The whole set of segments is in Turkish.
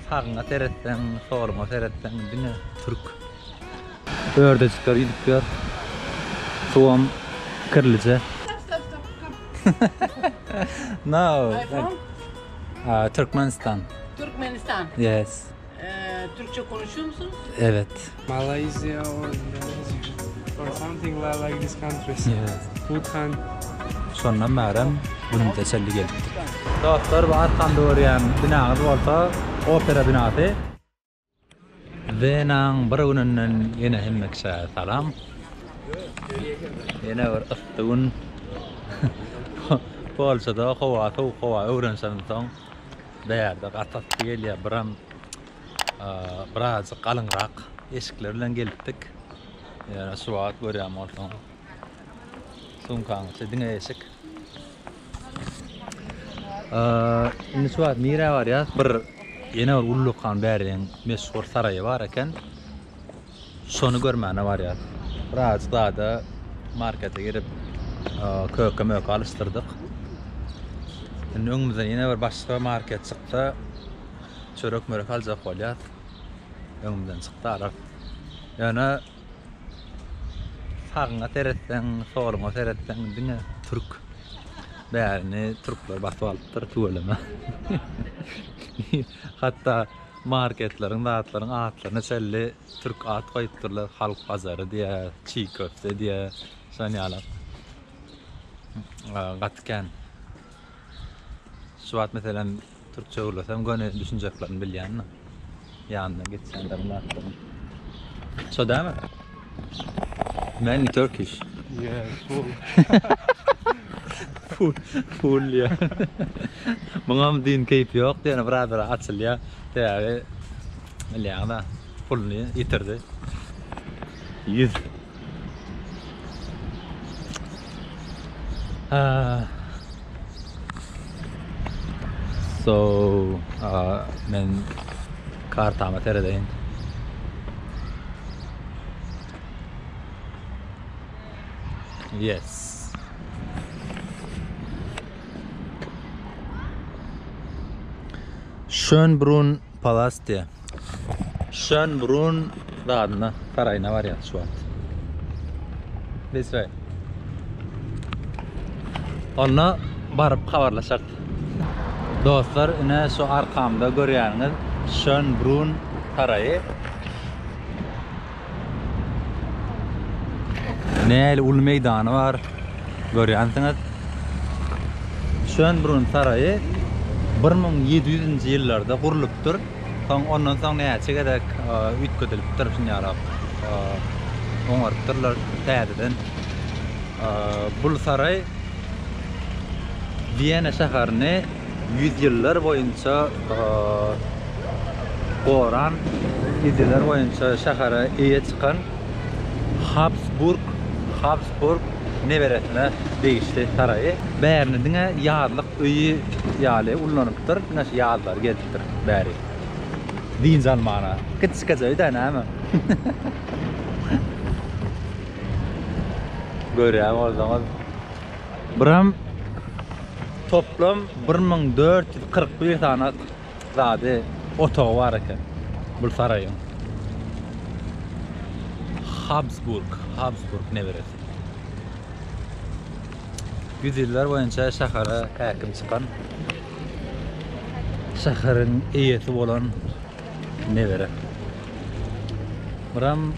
Sağına seyretsen, soluna seyretsen, dünya Türk. Ördecikler gidip soğan kırılıcı. No. Turkmenistan. Turkmenistan. Yes. Türkçe konuşuyor musunuz? Evet. Malaysia or Indonesia or something like these countries. Yes. Bhutan. Sonra mərəm bunun təsəlli gəlibdir. Dostlar, bu arqamda öyrən binağız olsa opera binası. Venan bir günündən yenə hemməksə salam. Yenə bir ıstığın Polşada qova öyrənsən soň bəyərdə qatat geliyə biram biraz qalınraq eşiklər bilan gelibdik. Yəni suat görəm olsun. Sumkan sedinge eşik. Ini suat mira var ya bir yine bir ulluqan bäriň meşhur sarayı var eken. Şonu görmäne var ya. Biraz daha da markete girip köke alıştırdık. Şimdi öňümizden yine bir başka market çıktı. Çörek mörek aljak bolýar. Öňümden çıktı arar. Yani sağına seyretsen, soluna seyretsen, dünya Türk. Bärini Türkler batıp alıpdyr, tüweleme. Hatta marketlerin, zatlaryň atlaryna selli Türk at goýupdyrlar, halk bazary diýe, çiğ köfte diýe, şonýalar. Gatken. Suat meselen Türkçe ulasam gönül düşünjeklerini bilýän. Ýanyna geçsenler atlaryň. So däme? Mainly Turkish. Yeah, Full ya. Mangam din keyif yok diye birader açıl ya. Değerli Milyana fullni yitirdi. 100. Men kartama teredeyin. Yes. Schönbrunn Palast diye. Schönbrunn adına sarayına var ya şu an. This way. Onunla barıp haberlaşak. Dostlar, yine şu arkamda görüyorsunuz Schönbrunn sarayı. Näli ul meydany var. Görýänsiňiz. Schönbrunn sarayı 1700-nji ýyllarda gurulypdyr. Soň ondan soň näçe gedek üýtgedilipdir şunýarap. Oňardylar täzeden. Bu saray Viyana şäherini 100 ýyllar boýunça goran, 100 ýyllar boýunça şähere eýe çykan Habsburg neberetine değişti sarayı. Bärini diňe ýadlyk öýi ýaly ullanypdyr. Näşe ýadlar gelipdir bäri. Din zalmana. Kiçkäçe da näme? Görýär bolsaňyz. Biram toplam 1441 tane zady otağı var eken bu saraýyň. Habsburg neberesi. 100 ýyllar boýunça şähere häkim çykan, şäherin eýesi bolan nebere. Biram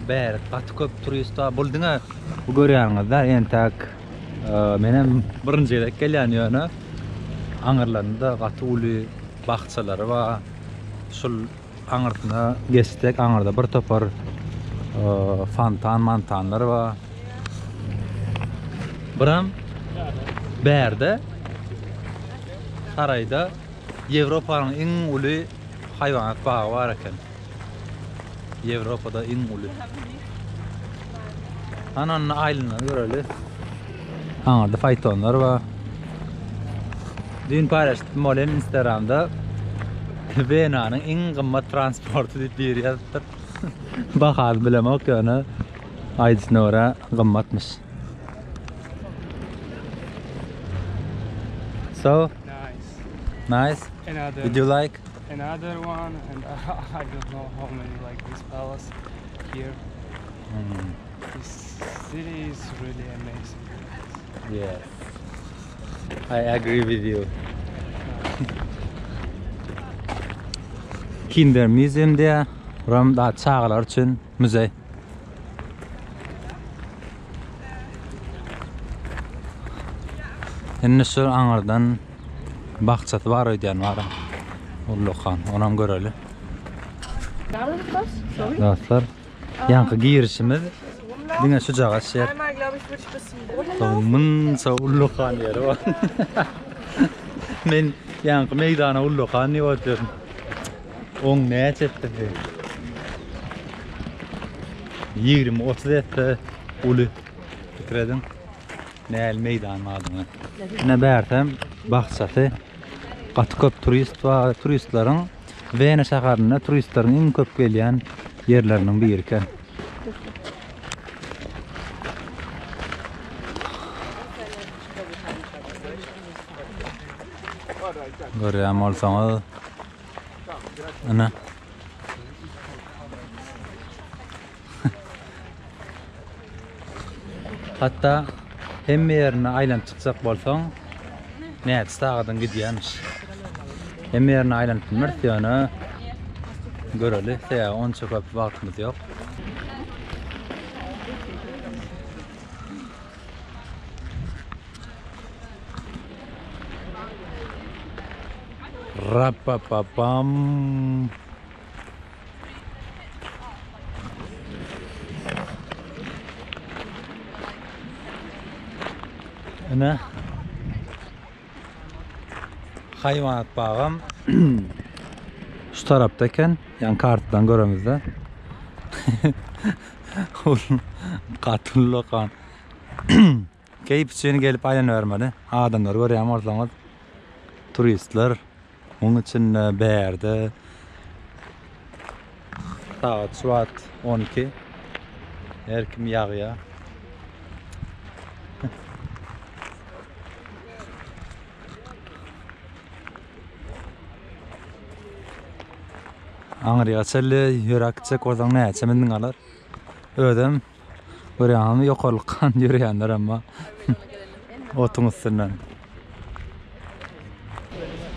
bäri gaty köp turistler boldyňa bu görýäňizler entek menem birinji gelek gelýän ýöne aňyrlarynda gaty uly bagçalary bar. Şol aňyrtyna geçdik, aňyrda bir topar mantanlar bar. Biram bärde sarayda Ýewropanyň iň uly haýwanat bagy bar eken. Ýewropada iň uly. Ananyň aýlyny göreli. Aňarda faytonlar bar. Dün paylaşdym molen Instagramda Venanyň iň gymmat transporty diýip berýärdir. Bahar bilemek ýöne aýdysnora gymmatmyş. So nice. did you like? another one, and I don't know how many like this palace here. This city is really amazing. Yes. I agree with you. Kinder Museum diye Ramda çağlar için müze. Enne şu anardan bakçat var ödeyen var. Ulluqan, onam göreli. Dostlar, yankı girişimiz dine şu jağa şer. Einmal, glaube ich, würde ich bis zum Brunnen laufen. Mınsa ulluqan yeri var. Men yankı meydana ulluqan ne oturum. On ne çetti be. 20-30 etti ulu fikredin. Näl meydan madyny. Ne bersem bakçaty gaty köp turist we turistlaryň Vene şäherine turistlaryň iň köp gelýän yerleriniň biri eken. Görýän bolsaňyz ana hatta hemme yerine aýlanyp çykjak bolsaň näçe sagadan gidýänmiş. Hemme yerine aýlanyp bilmerdiýany göreli. Seýa onça köp wagtymyz ýok. Rapapapam. Ana hayvanat bağım şu tarafta eken, yani kartdan göremizde. Katıllıqan. Keyip içini gelip aýlanybermeli. Adamlar görýän bolsaňyz turistler onun için bärde. Saat 12. Her kim ýagýa. Angrıya çelle yürekçe kozan näçe mendin alar. Ödem görýäňmi ýokalykkan ýürýänler amma otuň üstünden.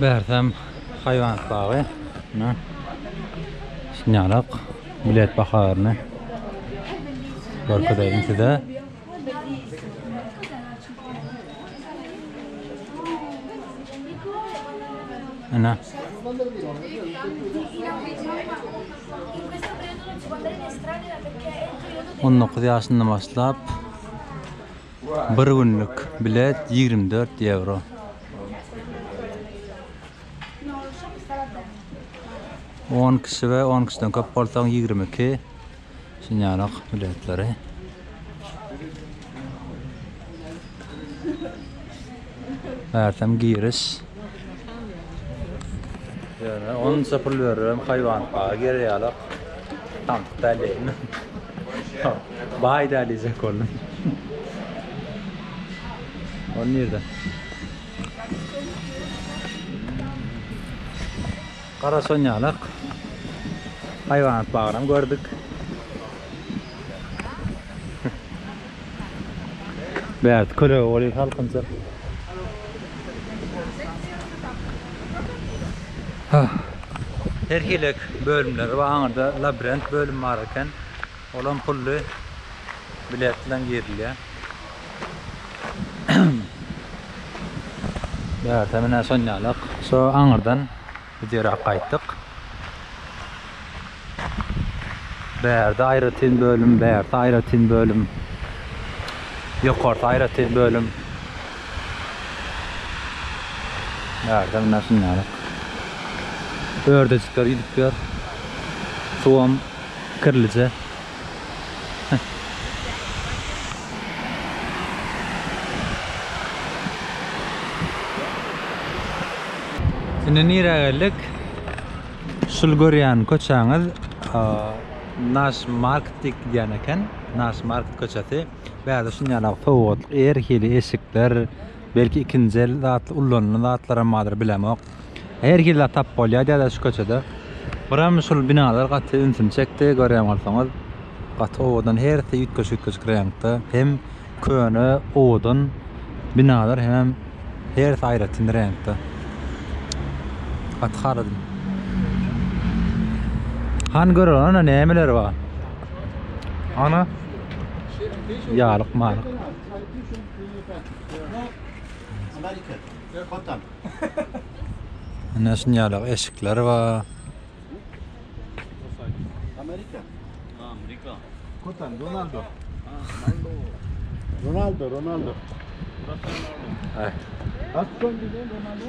Bersem hayvanat bagy. Ne? Şinýalyk bilet baharyny. Görkezýän size. Ana. On 9 ýaşyndan başlap 1 günlük bilet 24 euro. On kişi ve 10 kişiden köp bolsaň 22 şinýalyk biletleri. Bersem giriş. Yani 10 sapırlı veririm hayvan bağı geriyalık tam tutaylayın. Bağı idealizek oğlum. O nerede? Karasonyalık hayvanat bağını gördük. Beyat köle oluyor halkınca. Her hilek bölümler ve anırda labirent bölüm var eken olan pullu biletlen girilýär. Evet, hemen sonyalık. So anırdan videoya kayttık. Berde ayrıtın bölüm, berde ayrıtın bölüm. Yokorta ayrıtın bölüm. Evet, hemen sonyalık. Ördecikler gidip gör. Soğan kırılıcı. Şimdi nere geldik? Sulgoryan koçağız Naş marketik diýeneken, naş market koçaty. Bäde şunýaly fowut, erhili eşikler, belki ikinji el zatly ullanma zatlara madyr bilemok. Her gille tap bolýar da şu köçede. Biram şol binalar gaty ünsüm çekdi, görýän bolsaňyz. Gaty owadan herse ýetgeş gireňde. Hem köne owadan binalar hem herse aýra tindireňde. Gaty garadym. Han görür ana nämeler bar? Ana ýalyk malyk. Amerika. Kotan. Näşin ýalyk eşikler bar. Amerika. Kotan Ronaldo. Ronaldo. Ay. Aston Villa Ronaldo.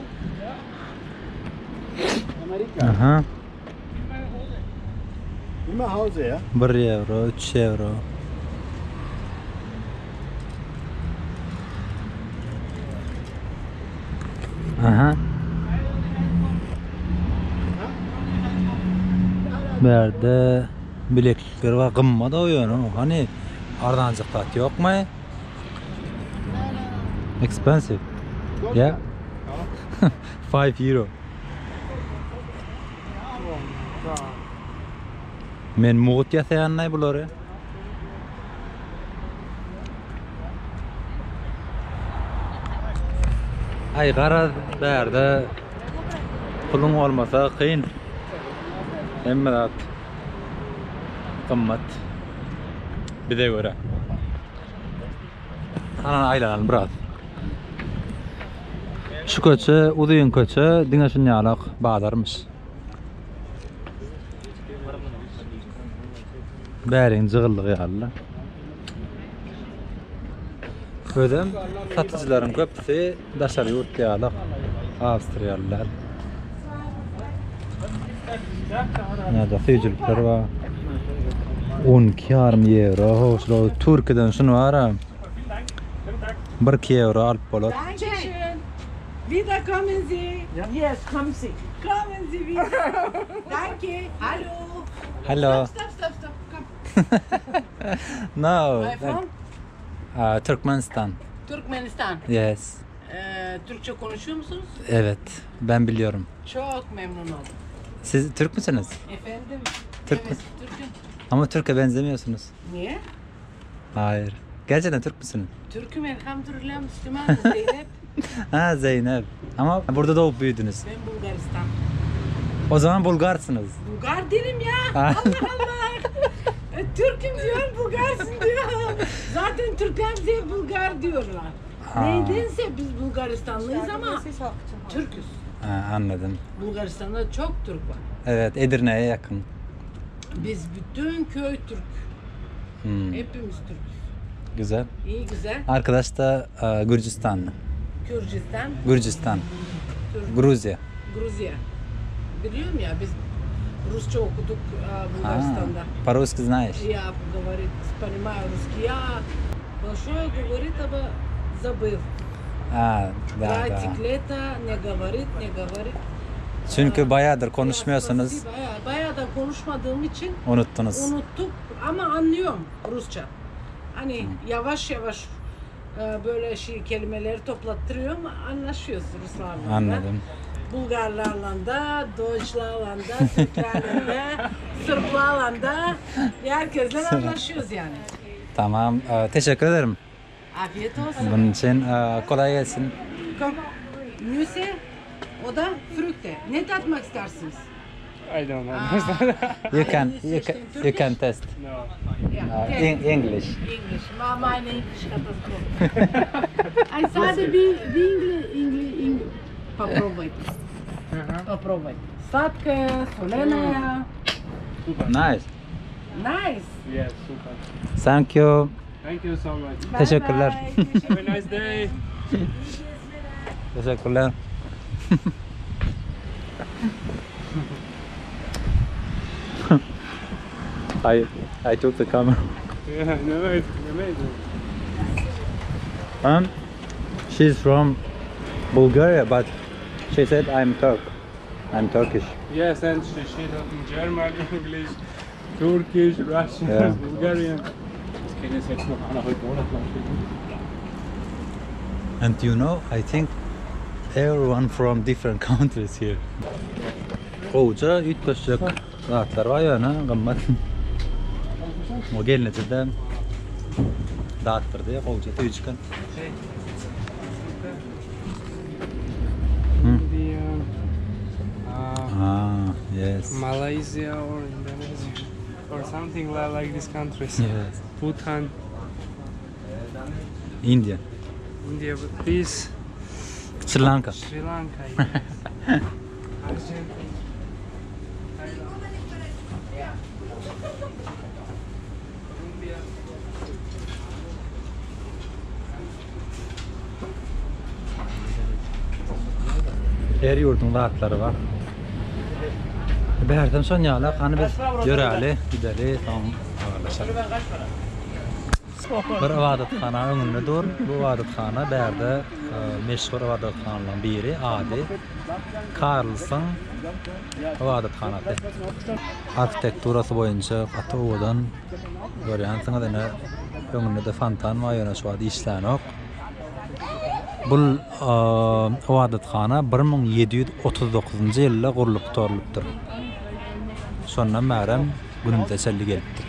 Amerika. Aha. Immer Hause ya. 1 euro, 3 euro. Aha. Berde bileklikler var, gımma da oyunu. Hani ardancık tat yok mu? Expensive. Yeah. 5 euro. Men muğut yasayan ne bulur? Ay garaz berde pulun olmasa kıyın. Emrat qımmat bize göre. Ana aylanalım biraz. Şu köçe, uzun köçe diňeşin ýalyk bazarmış. Bäriň jygyllygy ýaly. Ödem satyjylaryň köpüsi daşary ýurt ýalyk Awstriýalylar. Näde seyirciler var. 12,5 euro. Hoşlo Türkiýeden şunu var. 1 euro alyp bolar. Dankeschön. Wieder kommen Sie. Yes, kommen Sie. Kommen Sie wieder. Danke. Hallo. Hello. Stop. Komm. No. Where from? Türkmenistan. Türkmenistan. Yes. Türkçe konuşuyor musunuz? Evet. Ben biliyorum. Çok memnun oldum. Siz Türk müsünüz? Efendim? Türk Evet, Türk'üm. Ama Türk'e benzemiyorsunuz. Niye? Hayır. Gerçekten Türk müsünüz? Türk'üm elhamdülillah, Müslümanım Zeynep. Ha Zeynep. Ama burada doğup büyüdünüz. Ben Bulgaristan. O zaman Bulgarsınız. Bulgar değilim ya. Ha. Allah Allah. Türk'üm diyor, Bulgarsın diyor. Zaten Türkler bize Bulgar diyorlar. Ha. Neydense biz Bulgaristanlıyız ama Türk'üz. Ha, anladım. Bulgaristan'da çok Türk var. Evet, Edirne'ye yakın. Biz bütün köy Türk. Hmm, Hepimiz Türk'üz. güzel. İyi güzel. Arkadaş da Gürcistanlı. Gürcistan, Gürcistan. Türk, Gruzya. Gruzya. Biliyorum ya biz Rusça okuduk Bulgaristan'da. По-русски знаешь? Я говорит, понимаю русский. Я большое говорит, aber забыл. Ha, da. Циклета не говорит. Çünkü bayağıdır konuşmuyorsunuz. Bayağı da konuşmadığım için Unuttunuz. unuttuk ama anlıyorum Rusça. Hani yavaş böyle kelimeleri toplattırıyorum, anlaşıyoruz Ruslarla. Anladım. Bulgarlarla da, Doğuşlarla da, Türklerle de, Sırplarla da herkesle anlaşıyoruz yani. Tamam. Teşekkür ederim. Afiyet olsun. Bunun için kolay gelsin. Nüse, o da frükte. Ne tatmak istersiniz? I don't understand. You can test. No. English. English. Meine English Katastrophe. I sade bir English. Попробуй. Сладкая, соленая. Nice. Nice. Yes, super. Thank you. Thank you so much. Teşekkürler. Have a nice day. Teşekkürler. I took the camera. Yeah, no, it's amazing. She's from Bulgaria, but she said I'm Turkish. Yes, and she talking German, English, Turkish, Russian, Yeah. Bulgarian. And you know, I think Everyone from different countries here. Qoğuca ütköşecek rahatlar var yana qımmat. O gelinecede dağıttırdı ya qoğuca tüyüçken. India, Yes. Malaysia or Indonesia or something like these countries. Yes. Bhutan, India. India, but this Sri Lanka. Sri Lanka, yeah. Argentina. India. Her yurdun rahatları var. Berden son yağla kanı biz yöreli, gideli, tam ağırlaşalım. Bir ibadatxana önünde dur. Bu ibadatxana berde meşhur ibadatxanalardan biri Adi Carlson ibadatxanası. Arkitekturası boyunca ata oğudan görüyorsunuz da önünde de fontan var, yana şu adı işlenok. Bu ibadatxana 1739-njy ýylda gurulyp torulupdyr. Şondan märem günümde teselli gelipdir.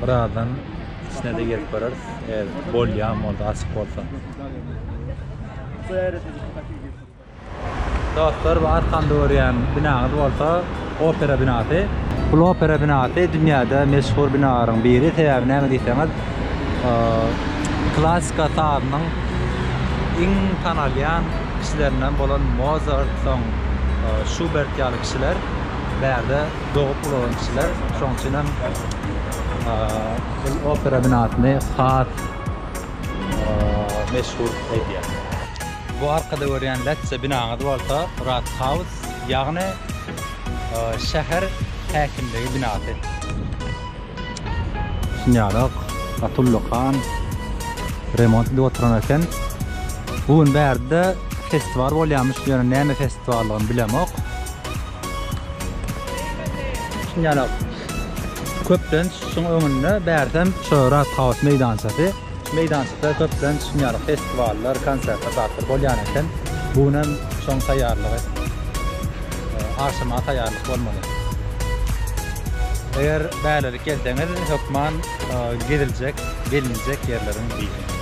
Buradan içine de gelip bararız. Eğer bol yağmurda açık olsa. Dostlar, bu arkamda görýän binaňyz bolsa opera binasy. Bu opera binasy dünýäde meşhur binalardan biri. Sebäbi näme diýseňiz, klasika tarynyň iň tanalýan kişilerinden bolan Mozart, soň Schubert ýaly kişiler bärde doğup bolan kişiler. Şoň üçin hem bu opera binasyny has meşhur edýär. Bu arkada görýän läçe binaňyz bolsa Rathaus, ýagny şäher häkimligi binasy. Şunýalyk Atullukan remont edip oturan eken. Bugün bärde festival bolýarmyş, ýöne näme festivallygyny bilemok. Şunýalyk köpden şuň öňünde bärdem şu Rathaus meýdançasy. Meýdançada köpden şunýalyk festivallar, konsertler tartyp bolýan eken. Buňam şoň taýýarlygy, aşama taýýarlyk bolmaly. Eğer bälelik gelseňiz, hökman gelinjek yerleriň biri.